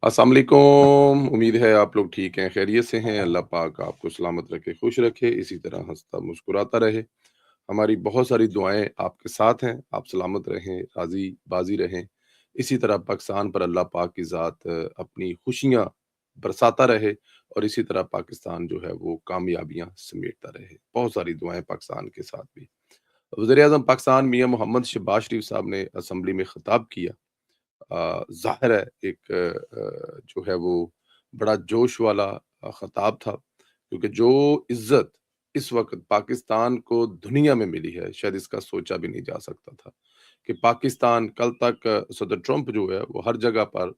अस्सलाम वालेकुम। उम्मीद है आप लोग ठीक हैं, खैरियत से हैं। अल्लाह पाक आपको सलामत रखे, खुश रखे, इसी तरह हँसता मुस्कुराता रहे। हमारी बहुत सारी दुआएँ आपके साथ हैं, आप सलामत रहें, राज़ी बाज़ी रहें। इसी तरह पाकिस्तान पर अल्लाह पाक की ज़ात अपनी खुशियाँ बरसाता रहे और इसी तरह पाकिस्तान जो है वो कामयाबियाँ समेटता रहे। बहुत सारी दुआएँ पाकिस्तान के साथ भी। वज़ीर-ए-आज़म पाकिस्तान मियाँ मोहम्मद शहबाज शरीफ साहब ने असेंबली में खिताब किया। ज़ाहिर है एक जो है वो बड़ा जोश वाला खिताब था, क्योंकि जो इज़्ज़त इस वक़्त पाकिस्तान को दुनिया में मिली है, शायद इसका सोचा भी नहीं जा सकता था कि पाकिस्तान कल तक सदर ट्रंप जो है वो हर जगह पर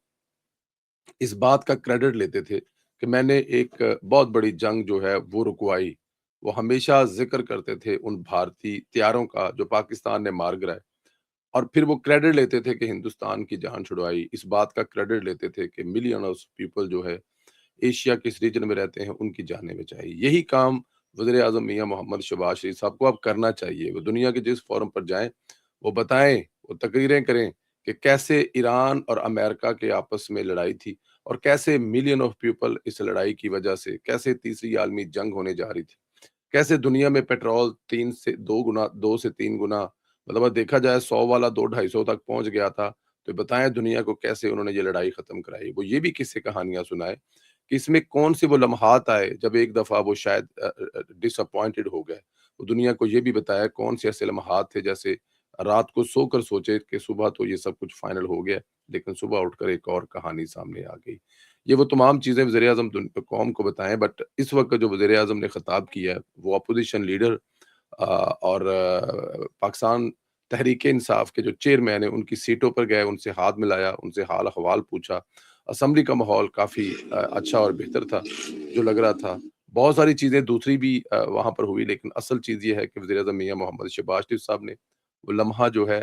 इस बात का क्रेडिट लेते थे कि मैंने एक बहुत बड़ी जंग जो है वो रुकवाई। वो हमेशा ज़िक्र करते थे उन भारतीय हथियारों का जो पाकिस्तान ने मार गिराए। और फिर वो क्रेडिट लेते थे कि हिंदुस्तान की जान छुड़वाई, इस बात का क्रेडिट लेते थे कि मिलियनर्स पीपल जो है एशिया के इस रीजन में रहते हैं, उनकी जानें बचाई। यही काम वज़ीर-ए-आज़म मियाँ मोहम्मद शहबाज शरीफ साहब को अब करना चाहिए। वो दुनिया के जिस फोरम पर जाएँ, वो बताएँ, वो तकरीरें करें कि कैसे ईरान और अमेरिका के आपस में लड़ाई थी और कैसे मिलियन ऑफ पीपल इस लड़ाई की वजह से कैसे तीसरी आलमी जंग होने जा रही थी। कैसे दुनिया में पेट्रोल 3 से 2 गुना 2 से 3 गुना मतलब अगर देखा जाए 100 वाला 2-250 तक पहुँच गया था, तो बताएँ दुनिया को कैसे उन्होंने ये लड़ाई ख़त्म कराई। वो ये भी किस्से कहानियाँ सुनाए कि इसमें कौन-से वो लम्हात आए जब एक दफ़ा वो शायद डिसअपॉइंटेड हो गए। वो दुनिया को ये भी बताया कौन से ऐसे लम्हात थे जैसे रात को सोकर सोचे कि सुबह तो ये सब कुछ फाइनल हो गया, लेकिन सुबह उठकर एक और कहानी सामने आ गई। ये वो तमाम चीज़ें वज़ीर-ए-आज़म कौम को बताएँ, बट इस वक़्त जो वज़ीर-ए-आज़म ने खिताब किया है, वो अपोज़िशन लीडर और पाकिस्तान तहरीक-ए-इंसाफ के जो चेयरमैन हैं, उनकी सीटों पर गए, उनसे हाथ मिलाया, उनसे हाल-अहवाल पूछा। असेंबली का माहौल काफ़ी अच्छा और बेहतर था, जो लग रहा था। बहुत सारी चीज़ें दूसरी भी वहाँ पर हुई, लेकिन असल चीज़ ये है कि वज़ीर-ए-आज़म मियाँ मोहम्मद शहबाज शरीफ साहब ने वो लम्हा जो है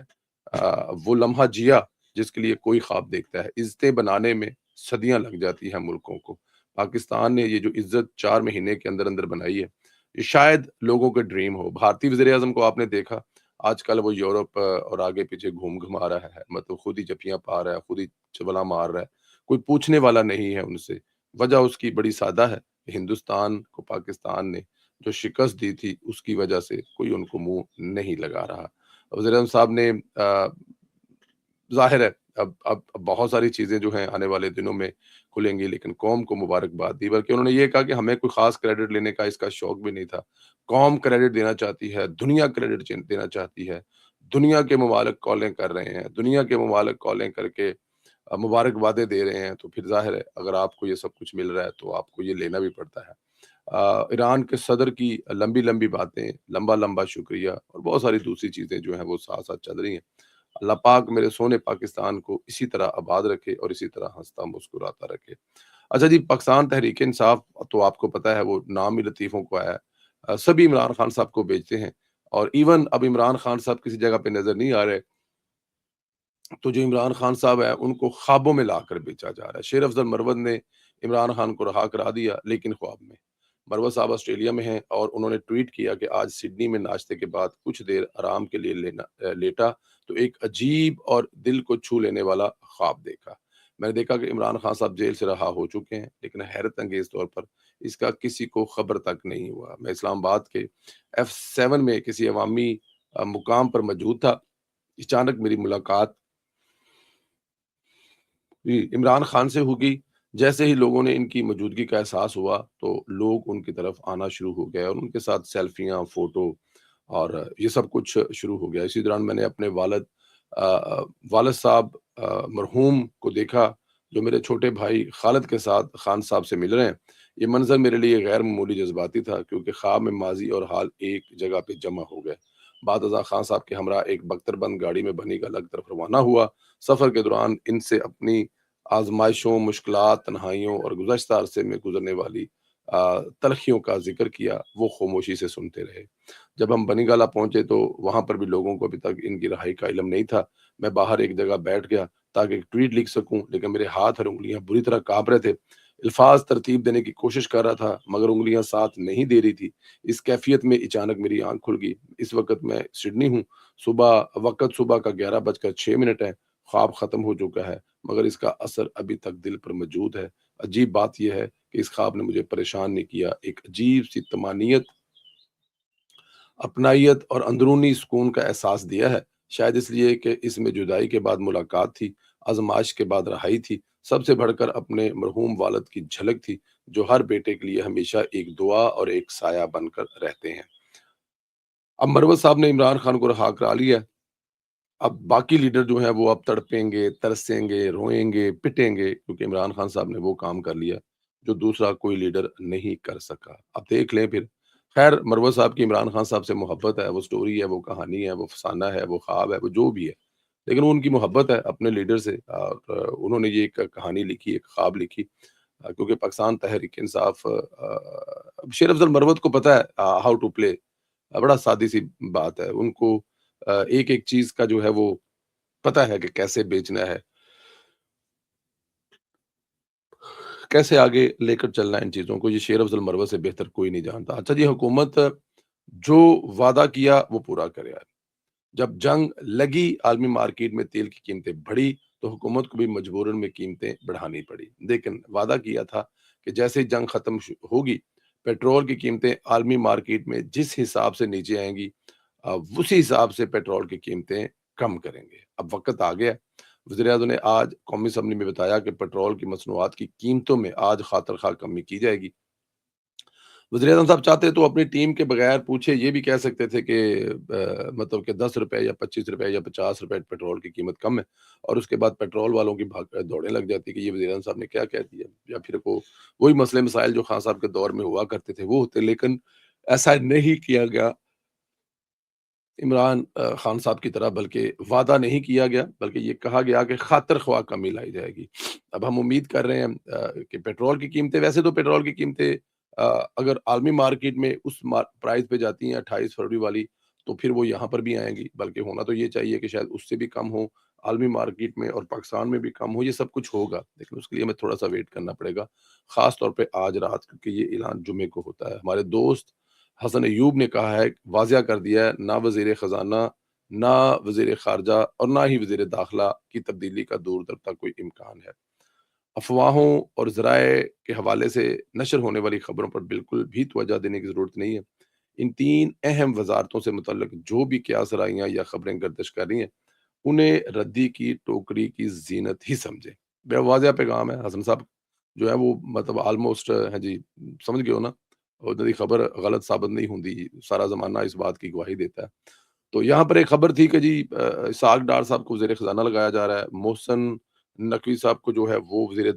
वो लम्हा जिया, जिसके लिए कोई ख्वाब देखता है। इज़्ज़तें बनाने में सदियाँ लग जाती हैं मुल्कों को। पाकिस्तान ने ये जो इज़्ज़त 4 महीने के अंदर-अंदर बनाई है, ये शायद लोगों का ड्रीम हो। भारतीय वज़ीर-ए-आज़म को आपने देखा, आजकल वो यूरोप और आगे-पीछे घूम-घुमा रहा है। मतलब खुद ही जप्पियाँ पा रहा है, खुद ही छलांग मार रहा है। कोई पूछने वाला नहीं है उनसे। वजह उसकी बड़ी सादा है, हिंदुस्तान को पाकिस्तान ने जो शिकस्त दी थी, उसकी वजह से कोई उनको मुँह नहीं लगा रहा। वज़ीर-ए-आज़म साहब ने ज़ाहिर है अब बहुत सारी चीज़ें जो हैं आने वाले दिनों में खुलेंगी, लेकिन कौम को मुबारकबाद दी, बल्कि उन्होंने ये कहा कि हमें कोई ख़ास क्रेडिट लेने का इसका शौक भी नहीं था। कौम क्रेडिट देना चाहती है, दुनिया क्रेडिट देना चाहती है। दुनिया के ममालिक कॉलें कर रहे हैं, दुनिया के ममालिक कॉलें करके मुबारकबादें दे रहे हैं, तो फिर ज़ाहिर है अगर आपको ये सब कुछ मिल रहा है, तो आपको ये लेना भी पड़ता है। ईरान के सदर की लंबी-लंबी बातें, लंबा-लंबा शुक्रिया और बहुत सारी दूसरी चीज़ें जो हैं वो साथ-साथ चल रही हैं। अल्लाह पाक मेरे सोने पाकिस्तान को इसी तरह आबाद रखे और इसी तरह हँसता मुस्कुराता रखे। अच्छा जी, पाकिस्तान तहरीक इंसाफ तो आपको पता है वो नाम ही लतीफ़ों को आया है। सभी इमरान खान साहब को भेजते हैं और इवन अब इमरान खान साहब किसी जगह पे नज़र नहीं आ रहे, तो जो इमरान खान साहब हैं उनको ख्वाबों में लाकर बेचा जा रहा है। शेर अफ़ज़ल मरवत ने इमरान खान को रहा करा दिया, लेकिन ख्वाब में। मरवत साहब ऑस्ट्रेलिया में हैं और उन्होंने ट्वीट किया कि आज सिडनी में नाश्ते के बाद कुछ देर आराम के लिए लेटा तो एक अजीब और दिल को छू लेने वाला ख्वाब देखा। मैंने देखा कि इमरान खान साहब जेल से रहा हो चुके हैं, लेकिन हैरत अंगेज़ तौर पर इसका किसी को खबर तक नहीं हुआ। मैं इस्लामाबाद के F7 में किसी अवामी मुकाम पर मौजूद था। अचानक मेरी मुलाकात जी, इमरान खान से होगी। जैसे ही लोगों ने इनकी मौजूदगी का एहसास हुआ, तो लोग उनकी तरफ आना शुरू हो गए और उनके साथ सेल्फियाँ, फ़ोटो और ये सब कुछ शुरू हो गया। इसी दौरान मैंने अपने वालिद साहब मरहूम को देखा, जो मेरे छोटे भाई खालिद के साथ खान साहब से मिल रहे हैं। ये मंज़र मेरे लिए गैर मामूली जज़्बाती था, क्योंकि ख़्वाब में माज़ी और हाल एक जगह पे जमा हो गए। बाद अज़ां खान साहब के हमरा एक बख्तरबंद गाड़ी में बनी का अलग तरफ रवाना हुआ। सफ़र के दौरान इनसे अपनी आज़माइशों, मुश्किलात, तन्हाइयों और गुज़श्ता अरसे में गुज़रने वाली तलख़ियों का ज़िक्र किया, वो ख़ामोशी से सुनते रहे। जब हम बनीगाला पहुँचे तो वहाँ पर भी लोगों को अभी तक इनकी रहाई का इल्म नहीं था। मैं बाहर एक जगह बैठ गया ताकि एक ट्वीट लिख सकूँ, लेकिन मेरे हाथ और उँगलियाँ बुरी तरह काँप रहे थे। अल्फ़ाज़ तरतीब देने की कोशिश कर रहा था, मगर उँगलियाँ साथ नहीं दे रही थी। इस कैफ़ियत में अचानक मेरी आँख खुल गई। इस वक़्त मैं सिडनी हूँ। सुबह का 11 बजकर 6 मिनट है। خواب ختم ہو چکا ہے مگر اس کا اثر ابھی تک دل پر موجود ہے۔ عجیب بات یہ ہے کہ اس خواب نے مجھے پریشان نہیں کیا، ایک عجیب سی طمانینت، اپنائیت اور اندرونی سکون کا احساس دیا ہے۔ شاید اس لیے کہ اس میں جدائی کے بعد ملاقات تھی، آزمائش کے بعد رہائی تھی، سب سے بڑھ کر اپنے مرحوم والد کی جھلک تھی جو ہر بیٹے کے لیے ہمیشہ ایک دعا اور ایک سایہ بن کر رہتے ہیں۔ اب مروت صاحب نے عمران خان کو رہا کرا لیا ہے، اب باقی لیڈر جو ہیں وہ اب تڑپیں گے، ترسیں گے، روئیں گے، پٹیں گے، کیونکہ عمران خان صاحب نے وہ کام کر لیا جو دوسرا کوئی لیڈر نہیں کر سکا۔ اب دیکھ لیں پھر۔ خیر مروت صاحب کی عمران خان صاحب سے محبت ہے، وہ سٹوری ہے، وہ کہانی ہے، وہ فسانہ ہے، وہ خواب ہے، وہ جو بھی ہے، لیکن وہ ان کی محبت ہے اپنے لیڈر سے، اور انہوں نے یہ ایک کہانی لکھی، ایک خواب لکھی، کیونکہ پاکستان تحریک انصاف، شیر افضل مروت کو پتا ہے ہاؤ ٹو پلے، بڑا سادی سی بات ہے ان کو، ایک ایک چیز کا جو ہے وہ پتا ہے کہ کیسے بیچنا ہے، کیسے آگے لے کر چلنا ہے ان چیزوں کو، یہ شیر افضل مروت سے بہتر کوئی نہیں جانتا۔ اچھا جی، حکومت جو وعدہ کیا وہ پورا کرے۔ جب جنگ لگی، عالمی مارکیٹ میں تیل کی قیمتیں بڑھی تو حکومت کو بھی مجبوراً میں قیمتیں بڑھانی پڑی، لیکن وعدہ کیا تھا کہ جیسے ہی جنگ ختم ہوگی، پیٹرول کی قیمتیں عالمی مارکیٹ میں جس حساب سے نیچے آئیں گی، اسی حساب سے پیٹرول کی قیمتیں کم کریں گے۔ اب وقت آ گیا۔ وزیر اعظم نے آج قومی اسمبلی میں بتایا کہ پیٹرول کی مصنوعات کی قیمتوں میں آج خاطر خواہ کمی کی جائے گی۔ وزیر اعظم صاحب چاہتے تو اپنی ٹیم کے بغیر پوچھے یہ بھی کہہ سکتے تھے کہ مطلب کہ 10 روپے یا 25 روپے یا 50 روپے پیٹرول کی قیمت کم ہے، اور اس کے بعد پیٹرول والوں کی دوڑیں لگ جاتی کہ یہ وزیر اعظم صاحب نے کیا کہہ دیا، یا پھر وہی مسئلے مسائل جو خان صاحب کے دور میں ہوا کرتے تھے وہ ہوتے، لیکن ایسا نہیں کیا گیا عمران خان صاحب کی طرح، بلکہ وعدہ نہیں کیا گیا بلکہ یہ کہا گیا کہ خاطر خواہ کمی لائی جائے گی۔ اب ہم امید کر رہے ہیں کہ پیٹرول کی قیمتیں، ویسے تو پیٹرول کی قیمتیں اگر عالمی مارکیٹ میں اس پرائز پہ جاتی ہیں 28 فروری والی، تو پھر وہ یہاں پر بھی آئیں گی، بلکہ ہونا تو یہ چاہیے کہ شاید اس سے بھی کم ہو عالمی مارکیٹ میں اور پاکستان میں بھی کم ہو، یہ سب کچھ ہوگا، لیکن اس کے لیے ہمیں تھوڑا سا ویٹ کرنا پڑے گا، خاص طور پہ آج رات، کیونکہ یہ اعلان جمعے کو ہوتا ہے۔ ہمارے دوست حسن ایوب نے کہا ہے، واضح کر دیا ہے، نہ وزیر خزانہ، نہ وزیر خارجہ اور نہ ہی وزیر داخلہ کی تبدیلی کا دور دراز کوئی امکان ہے۔ افواہوں اور ذرائع کے حوالے سے نشر ہونے والی خبروں پر بالکل بھی توجہ دینے کی ضرورت نہیں ہے۔ ان تین اہم وزارتوں سے متعلق جو بھی قیاس رائیاں یا خبریں گردش کر رہی ہیں، انہیں ردی کی ٹوکری کی زینت ہی سمجھیں۔ بے واضح پیغام ہے حسن صاحب، جو ہے وہ مطلب آلموسٹ ہے جی، سمجھ گئے ہو نا، اور جدی خبر غلط ثابت نہیں ہوندی، سارا زمانہ اس بات کی گواہی دیتا ہے۔ تو یہاں پر ایک خبر تھی کہ جی اسحاق ڈار صاحب کو وزیر خزانہ لگایا جا رہا ہے، محسن نقوی صاحب کو جو ہے وہ وزیر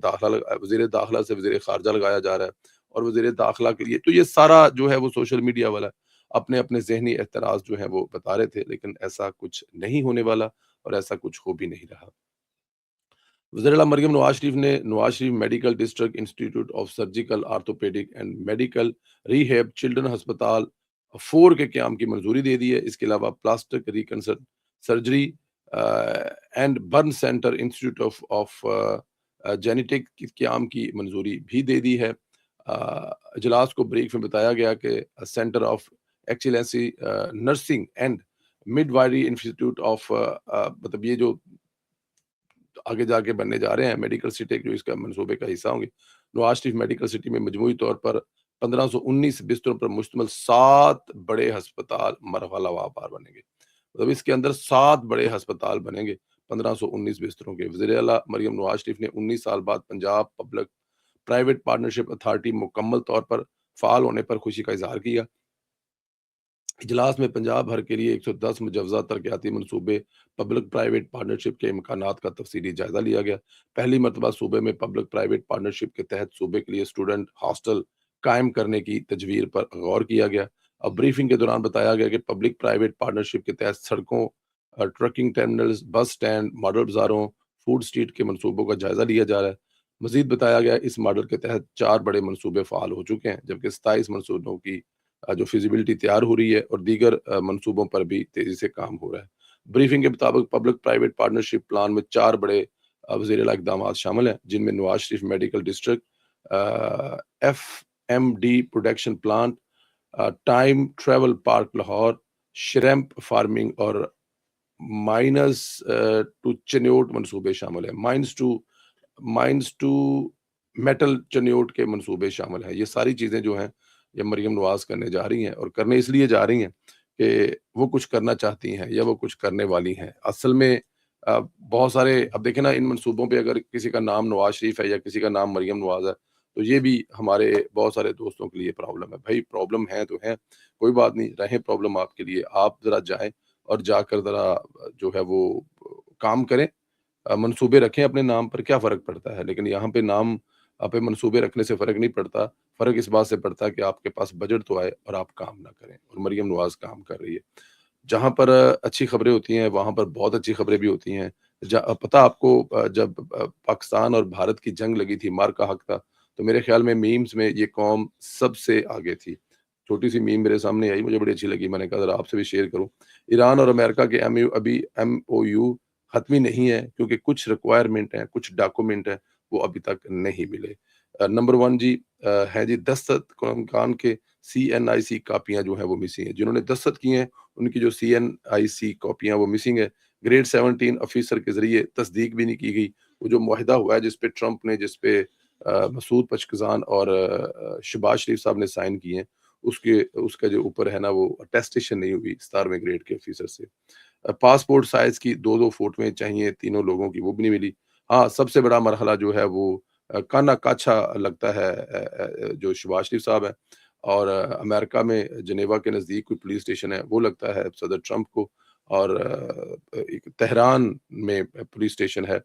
داخلہ سے وزیر خارجہ لگایا جا رہا ہے، اور وزیر داخلہ کے لیے تو یہ سارا جو ہے وہ سوشل میڈیا والا اپنے اپنے ذہنی اعتراض جو ہے وہ بتا رہے تھے، لیکن ایسا کچھ نہیں ہونے والا اور ایسا کچھ ہو بھی نہیں رہا۔ وزیر اعلیٰ مریم نواز شریف نے Nawaz Sharif medical district institute of surgical orthopaedic and medical rehab children ہسپتال 4 کے قیام کی منظوری دے دی ہے۔ اس کے علاوہ plastic reconstructive surgery and burn centre institute of genetic کی قیام کی منظوری بھی دے دی ہے۔ اجلاس کو بریک میں بتایا گیا کہ centre of excellence nursing and midwifery institute of مطلب یہ جو آگے جا کے بننے جا رہے ہیں میڈیکل سٹی جو اس کا منصوبے کا حصہ ہوں گے، نواز شریف میڈیکل سٹی میں مجموعی طور پر 1519 بستروں پر مشتمل 7 بڑے ہسپتال مرحلہ وار بنیں گے، مطلب اس کے اندر 7 بڑے ہسپتال بنیں گے 1519 بستروں کے۔ وزیر اعلیٰ مریم نواز شریف نے 19 سال بعد Punjab public private partnership authority مکمل طور پر فعال ہونے پر خوشی کا اظہار کیا۔ اجلاس میں پنجاب بھر کے لیے 110 مجوزہ ترقیاتی منصوبے پبلک پرائیویٹ پارٹنرشپ کے امکانات کا تفصیلی جائزہ لیا گیا۔ پہلی مرتبہ صوبے میں پبلک پرائیویٹ پارٹنرشپ کے تحت صوبے کے لیے اسٹوڈنٹ ہاسٹل قائم کرنے کی تجویز پر غور کیا گیا۔ اب بریفنگ کے دوران بتایا گیا کہ پبلک پرائیویٹ پارٹنرشپ کے تحت سڑکوں، trucking terminals, bus stand, model بازاروں، فوڈ اسٹریٹ کے منصوبوں کا جائزہ لیا جا رہا ہے۔ مزید بتایا گیا اس ماڈل کے تحت 4 بڑے منصوبے فعال ہو چکے ہیں، جبکہ 27 منصوبوں کی جو فیزیبلٹی تیار ہو رہی ہے، اور دیگر منصوبوں پر بھی تیزی سے کام ہو رہا ہے۔ بریفنگ کے مطابق پبلک پرائیویٹ پارٹنرشپ پلان میں 4 بڑے وزیر اعلیٰ اقدامات شامل ہیں، جن میں Nawaz Sharif medical district, F M D production plant, time travel park Lahore, shrimp farming اور माइनस टू चिन्योट मंसूबे शामिल हैं, माइन्स टू मेटल चिन्योट के मंसूबे शामिल हैं। ये सारी चीज़ें जो हैं, ये मरियम नवाज़ करने जा रही हैं, और करने इसलिए जा रही हैं कि वो कुछ करना चाहती हैं या वो कुछ करने वाली हैं। असल में बहुत सारे, अब देखें ना, इन मंसूबों पे अगर किसी का नाम नवाज़ शरीफ है या किसी का नाम मरियम नवाज़ है, तो ये भी हमारे बहुत सारे दोस्तों के लिए प्रॉब्लम है। भई प्रॉब्लम है तो है, कोई बात नहीं, रहे प्रॉब्लम आपके लिए। आप ज़रा जाएँ और जाकर ज़रा जो है वो काम करें, मंसूबे रखें अपने नाम पर, क्या फ़र्क पड़ता है? लेकिन यहाँ पे नाम पे मंसूबे रखने से फ़र्क नहीं पड़ता, फ़र्क इस बात से पड़ता है कि आपके पास बजट तो आए और आप काम ना करें, और मरियम नवाज़ काम कर रही है। जहाँ पर अच्छी खबरें होती हैं, वहाँ पर बहुत अच्छी खबरें भी होती हैं। पता आपको, जब पाकिस्तान और भारत की जंग लगी थी, मार का हक था, तो मेरे ख़्याल में मीम्स में ये कौम सबसे आगे थी। छोटी-सी मीम मेरे सामने आई, मुझे बड़ी अच्छी लगी, मैंने कहा ज़रा आपसे भी शेयर करूँ। ईरान और अमेरिका के एमओयू हतमी नहीं है, क्योंकि कुछ रिक्वायरमेंट हैं, कुछ डॉक्यूमेंट हैं, वो अभी तक नहीं मिले। नंबर 1 जी है जी, दस्तखत खान के सीएनआईसी कॉपियाँ जो हैं वो मिसिंग हैं। जिन्होंने दस्तखत किए हैं, उनकी जो सीएनआईसी कॉपियाँ वो मिसिंग है। ग्रेड 17 ऑफिसर के ज़रिए तस्दीक भी नहीं की गई। वो जो मुआहिदा हुआ है जिस पे ट्रंप ने, जिस पे मसूद पशकज़ान और शहबाज शरीफ साहब ने साइन किए हैं, उसके उसका जो ऊपर है ना, वो अटेस्टेशन नहीं हुई 17वें ग्रेड के ऑफिसर से। पासपोर्ट साइज़ की 2-2 फ़ोटोएँ चाहिए तीनों लोगों की, वो भी नहीं मिली। हाँ, सबसे बड़ा मरहला जो है वो काना काछा लगता है, जो शहबाज शरीफ साहब हैं, और अमेरिका में जेनेवा के नज़दीक कोई पुलिस स्टेशन है, वो लगता है सदर ट्रंप को, और एक तेहरान में पुलिस स्टेशन है,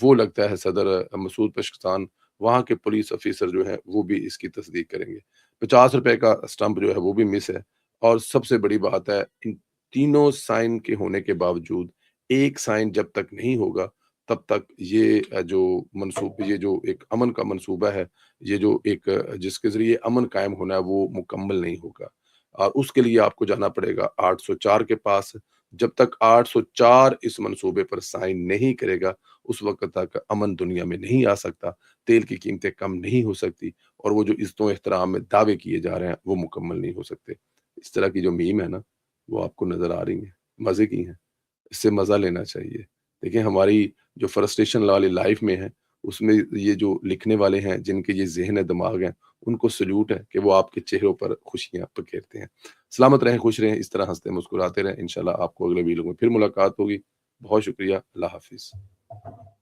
वो लगता है सदर मसूद पशकतान। वहाँ के पुलिस ऑफ़िसर जो हैं, वो भी इसकी तस्दीक करेंगे। ₹50 का स्टंप जो है, वो भी मिस है, और सबसे बड़ी बात है, इन तीनों साइन के होने के बावजूद, एक साइन जब तक नहीं होगा, तब तक ये ये जो एक अमन का मंसूबा है, ये जो एक जिसके ज़रिए अमन कायम होना है, वो मुकम्मल नहीं होगा। और उसके लिए आपको जाना पड़ेगा 804 के पास। जब तक 804 इस मंसूबे पर साइन नहीं करेगा, उस वक़्त तक अमन दुनिया में नहीं आ सकता, तेल की कीमतें कम नहीं हो सकती, और वो जो इज़्ज़तो-एहतराम में दावे किए जा रहे हैं, वो मुकम्मल नहीं हो सकते। इस तरह की जो मीम है ना, वो आपको नज़र आ रही हैं, मज़े की हैं। इससे मज़ा लेना चाहिए। देखिए, हमारी जो फ्रस्ट्रेशन वाली लाइफ़ में है, उसमें ये जो लिखने वाले हैं, जिनके ये ज़हन है, दिमाग है, उनको सैल्यूट है कि वो आपके चेहरों पर खुशियाँ बखेरते हैं। सलामत रहें, खुश रहें, इस तरह हँसते मुस्कुराते रहें। इंशाल्लाह आपको अगले वीडियो में फिर मुलाकात होगी। बहुत शुक्रिया। अल्लाह हाफ़िज़।